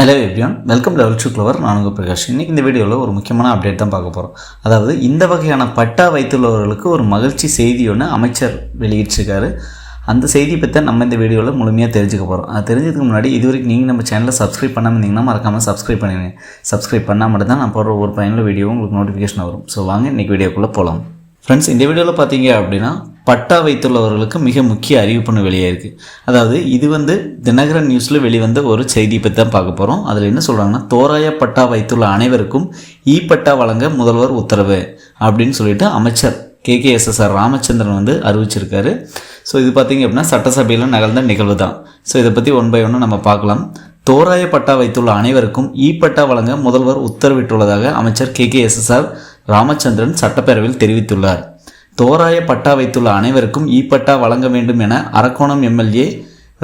Hello everyone, welcome level to clever. நான் உங்கள் பிரகாஷ். இன்றைக்கி இந்த வீடியோவில் ஒரு முக்கியமான அப்டேட் தான் பார்க்க போகிறோம். அதாவது இந்த வகையான பட்டா வைத்துள்ளவர்களுக்கு ஒரு மகிழ்ச்சி செய்தி ஒன்று அமைச்சர் வெளியிட்டிருக்காரு. அந்த செய்தி பற்றி நம்ம இந்த வீடியோவில் முழுமையாக தெரிஞ்சுக்க போகிறோம். அது தெரிஞ்சதுக்கு முன்னாடி இதுவரைக்கும் நீங்கள் நம்ம சேனலை சப்ஸ்கிரைப் பண்ணாமல் இருந்தீங்கன்னா மறக்காமல் சப்ஸ்கிரைப் பண்ணுவீங்க. சப்ஸ்கிரைப் பண்ணால் மட்டும்தான் நான் போடுற ஒரு பயனுள்ள வீடியோ உங்களுக்கு நோட்டிஃபிகேஷன் வரும். ஸோ வாங்க இன்றைக்கி வீடியோக்குள்ளே போகலாம். ஃப்ரெண்ட்ஸ், இந்த வீடியோவில் பார்த்தீங்க அப்படின்னா பட்டா வைத்துள்ளவர்களுக்கு மிக முக்கிய அறிவிப்புன்னு வெளியாயிருக்கு. அதாவது இது தினகரன் நியூஸில் வெளிவந்த ஒரு செய்தி பற்றி தான் பார்க்க போகிறோம். அதில் என்ன சொல்கிறாங்கன்னா, தோராய பட்டா வைத்துள்ள அனைவருக்கும் பட்டா வழங்க முதல்வர் உத்தரவு அப்படின்னு சொல்லிட்டு அமைச்சர் KKSSR ராமச்சந்திரன் அறிவிச்சிருக்காரு. ஸோ இது பார்த்திங்க அப்படின்னா சட்டசபையில் நிகழ்ந்த நிகழ்வு தான். ஸோ இதை பற்றி ஒன் பை ஒன்று நம்ம பார்க்கலாம். தோராய பட்டா வைத்துள்ள அனைவருக்கும் பட்டா வழங்க முதல்வர் உத்தரவிட்டுள்ளதாக அமைச்சர் KKSSR ராமச்சந்திரன் சட்டப்பேரவையில் தெரிவித்துள்ளார். தோராய பட்டா வைத்துள்ள அனைவருக்கும் பட்டா வழங்க வேண்டும் என அரக்கோணம் MLA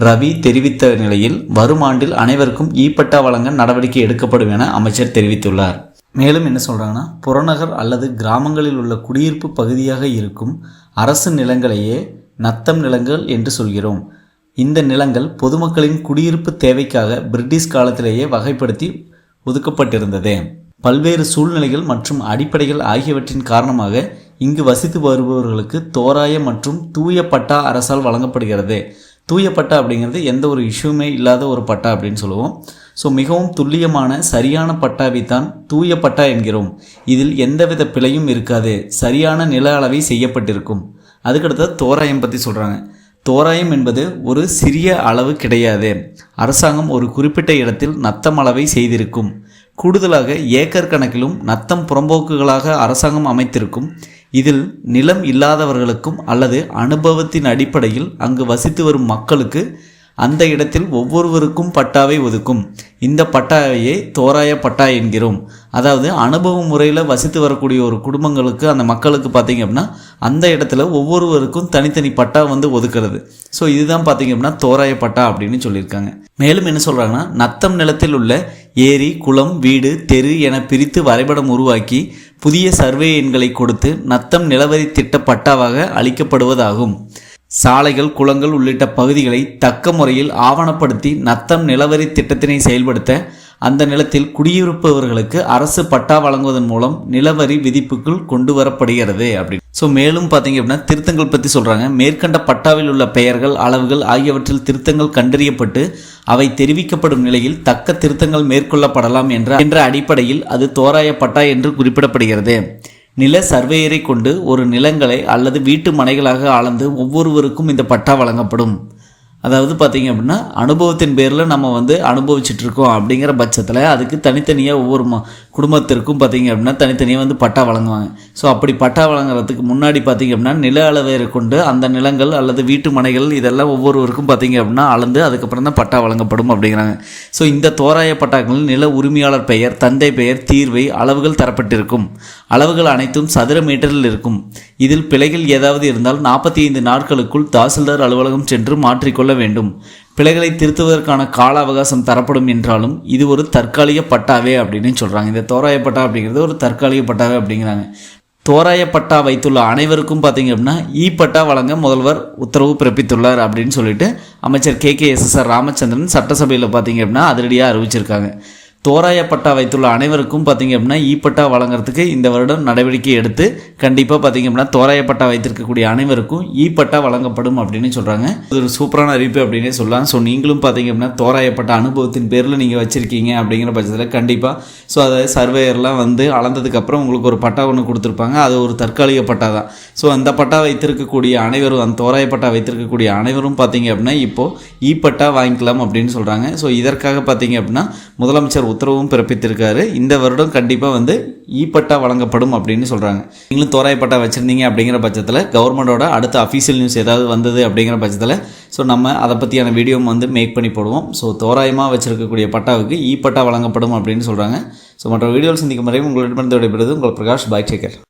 ரவி தெரிவித்த நிலையில் வரும் ஆண்டில் அனைவருக்கும் பட்டா வழங்க நடவடிக்கை எடுக்கப்படும் என அமைச்சர் தெரிவித்துள்ளார். மேலும் என்ன சொல்கிறாங்கன்னா, புறநகர் அல்லது கிராமங்களில் உள்ள குடியிருப்பு பகுதியாக இருக்கும் அரசு நிலங்களையே நத்தம் நிலங்கள் என்று சொல்கிறோம். இந்த நிலங்கள் பொதுமக்களின் குடியிருப்பு தேவைக்காக பிரிட்டிஷ் காலத்திலேயே வகைப்படுத்தி ஒதுக்கப்பட்டிருந்தது. பல்வேறு சூழ்நிலைகள் மற்றும் அடிப்படைகள் ஆகியவற்றின் காரணமாக இங்கு வசித்து வருபவர்களுக்கு தோராய மற்றும் தூய பட்டா அரசால் வழங்கப்படுகிறது. தூய பட்டா அப்படிங்கிறது எந்த ஒரு இஷ்யூமே இல்லாத ஒரு பட்டா அப்படின்னு சொல்லுவோம். ஸோ மிகவும் துல்லியமான சரியான பட்டாவை தான் தூய பட்டா என்கிறோம். இதில் எந்தவித பிழையும் இருக்காது, சரியான நில அளவை செய்யப்பட்டிருக்கும். அதுக்கடுத்து தோராயம் பற்றி சொல்கிறாங்க. தோராயம் என்பது ஒரு சிறிய அளவு கிடையாது. அரசாங்கம் ஒரு குறிப்பிட்ட இடத்தில் நத்தம் அளவை செய்திருக்கும். கூடுதலாக ஏக்கர் கணக்கிலும் நத்தம் புறம்போக்குகளாக அரசாங்கம் அமைத்திருக்கும். இதில் நிலம் இல்லாதவர்களுக்கும் அல்லது அனுபவத்தின் அடிப்படையில் அங்கு வசித்து வரும் மக்களுக்கு அந்த இடத்தில் ஒவ்வொருவருக்கும் பட்டாவை ஒதுக்கும். இந்த பட்டாவையே தோராய பட்டா என்கிறோம். அதாவது அனுபவ முறையில் வசித்து வரக்கூடிய ஒரு குடும்பங்களுக்கு, அந்த மக்களுக்கு பார்த்திங்க அப்படின்னா அந்த இடத்துல ஒவ்வொருவருக்கும் தனித்தனி பட்டா ஒதுக்கிறது. ஸோ இதுதான் பார்த்திங்க அப்படின்னா தோராய பட்டா அப்படின்னு சொல்லியிருக்காங்க. மேலும் என்ன சொல்கிறாங்கன்னா, நத்தம் நிலத்தில் உள்ள ஏரி, குளம், வீடு, தெரு என பிரித்து வரைபடம் உருவாக்கி புதிய சர்வே எண்களை கொடுத்து நத்தம் நிலவரி திட்ட பட்டாவாக அளிக்கப்படுவதாகும். சாலைகள், குளங்கள் உள்ளிட்ட பகுதிகளை தக்க முறையில் ஆவணப்படுத்தி நத்தம் நிலவரி திட்டத்தினை செயல்படுத்த அந்த நிலத்தில் குடியிருப்பவர்களுக்கு அரசு பட்டா வழங்குவதன் மூலம் நிலவரி விதிப்புக்குள் கொண்டு வரப்படுகிறது அப்படி. ஸோ மேலும் பார்த்தீங்க அப்படின்னா திருத்தங்கள் பற்றி சொல்கிறாங்க. மேற்கண்ட பட்டாவில் உள்ள பெயர்கள், அளவுகள் ஆகியவற்றில் திருத்தங்கள் கண்டறியப்பட்டு அவை தெரிவிக்கப்படும் நிலையில் தக்க திருத்தங்கள் மேற்கொள்ளப்படலாம் என்ற அடிப்படையில் அது தோராய பட்டா என்று குறிப்பிடப்படுகிறது. நில சர்வேயரை கொண்டு ஒரு நிலங்களை அல்லது வீட்டு மனைகளாக அளந்து ஒவ்வொருவருக்கும் இந்த பட்டா வழங்கப்படும். அதாவது பார்த்திங்க அப்படின்னா அனுபவத்தின் பேரில் நம்ம அனுபவிச்சுட்ருக்கோம் அப்படிங்கிற பட்சத்தில் அதுக்கு தனித்தனியாக ஒவ்வொரு குடும்பத்திற்கும் பார்த்திங்க அப்படின்னா தனித்தனியாக பட்டா வழங்குவாங்க. ஸோ அப்படி பட்டா வழங்குறதுக்கு முன்னாடி பார்த்திங்க அப்படின்னா நில அளவையை கொண்டு அந்த நிலங்கள் அல்லது வீட்டு மனைகள் இதெல்லாம் ஒவ்வொருவருக்கும் பார்த்திங்க அப்படின்னா அளந்து அதுக்கப்புறம் தான் பட்டா வழங்கப்படும் அப்படிங்கிறாங்க. ஸோ இந்த தோராய பட்டாக்களில் நில உரிமையாளர் பெயர், தந்தை பெயர், தீர்வை, அளவுகள் தரப்பட்டிருக்கும். அளவுகள் அனைத்தும் சதுர மீட்டரில் இருக்கும். இதில் பிழைகள் ஏதாவது இருந்தால் 45 நாட்களுக்குள் தாசில்தார் அலுவலகம் சென்று மாற்றிக்கொள்ள வேண்டும். பிழைகளை திருத்துவதற்கான கால அவகாசம் தரப்படும் என்றாலும் இது ஒரு தற்காலிக பட்டாவே அப்படின்னு சொல்கிறாங்க. இந்த தோராய பட்டா அப்படிங்கிறது ஒரு தற்காலிக பட்டாவே அப்படிங்கிறாங்க. தோராய பட்டா வைத்துள்ள அனைவருக்கும் பார்த்திங்க அப்படின்னா பட்டா வழங்க முதல்வர் உத்தரவு பிறப்பித்துள்ளார் அப்படின்னு சொல்லிட்டு அமைச்சர் KKSSR ராமச்சந்திரன் சட்டசபையில் பார்த்திங்க அப்படின்னா அதிரடியாக அறிவிச்சிருக்காங்க. தோராய பட்டா வைத்துள்ள அனைவருக்கும் பார்த்திங்க அப்படின்னா பட்டா வழங்குறதுக்கு இந்த வருடம் நடவடிக்கை எடுத்து கண்டிப்பாக பார்த்திங்க அப்படின்னா தோராய பட்டா வைத்திருக்கக்கூடிய அனைவருக்கும் பட்டா வழங்கப்படும் அப்படின்னு சொல்கிறாங்க. இது ஒரு சூப்பரான அறிவிப்பு அப்படின்னே சொல்லலாம். ஸோ நீங்களும் பார்த்திங்க அப்படின்னா தோராய பட்டா அனுபவத்தின் பேரில் நீங்கள் வச்சுருக்கீங்க அப்படிங்கிற பட்சத்தில் கண்டிப்பாக ஸோ அதாவது சர்வேயர்லாம் அளந்ததுக்கப்புறம் உங்களுக்கு ஒரு பட்டா ஒன்று கொடுத்துருப்பாங்க. அது ஒரு தற்காலிக பட்டா தான். ஸோ அந்த பட்டா வைத்திருக்கக்கூடிய அனைவரும், அந்த தோராய பட்டா வைத்திருக்கக்கூடிய அனைவரும் பார்த்திங்க அப்படின்னா இப்போது பட்டா வாங்கிக்கலாம் அப்படின்னு சொல்கிறாங்க. ஸோ இதற்காக பார்த்திங்க அப்படின்னா முதலமைச்சர் உத்தரவும் பிறப்பித்திருக்காரு. இந்த வருடம் கண்டிப்பாக பட்டா வழங்கப்படும் அப்படின்னு சொல்கிறாங்க. நீங்களும் தோராய பட்டா வச்சுருந்தீங்க அப்படிங்கிற பட்சத்தில் கவர்மெண்டோட அடுத்த அஃபீஷியல் நியூஸ் ஏதாவது வந்தது அப்படிங்கிற பட்சத்தில் ஸோ நம்ம அதை பற்றியான வீடியோ மேக் பண்ணி போடுவோம். ஸோ தோராயமாக வச்சுருக்கக்கூடிய பட்டாவுக்கு பட்டா வழங்கப்படும் அப்படின்னு சொல்கிறாங்க. ஸோ மற்ற வீடியோவில் சந்திக்கும் வரையும் உங்களிடமிருந்து விடைபெறுவது உங்கள் பிரகாஷ். பாய், டேக் கேர்.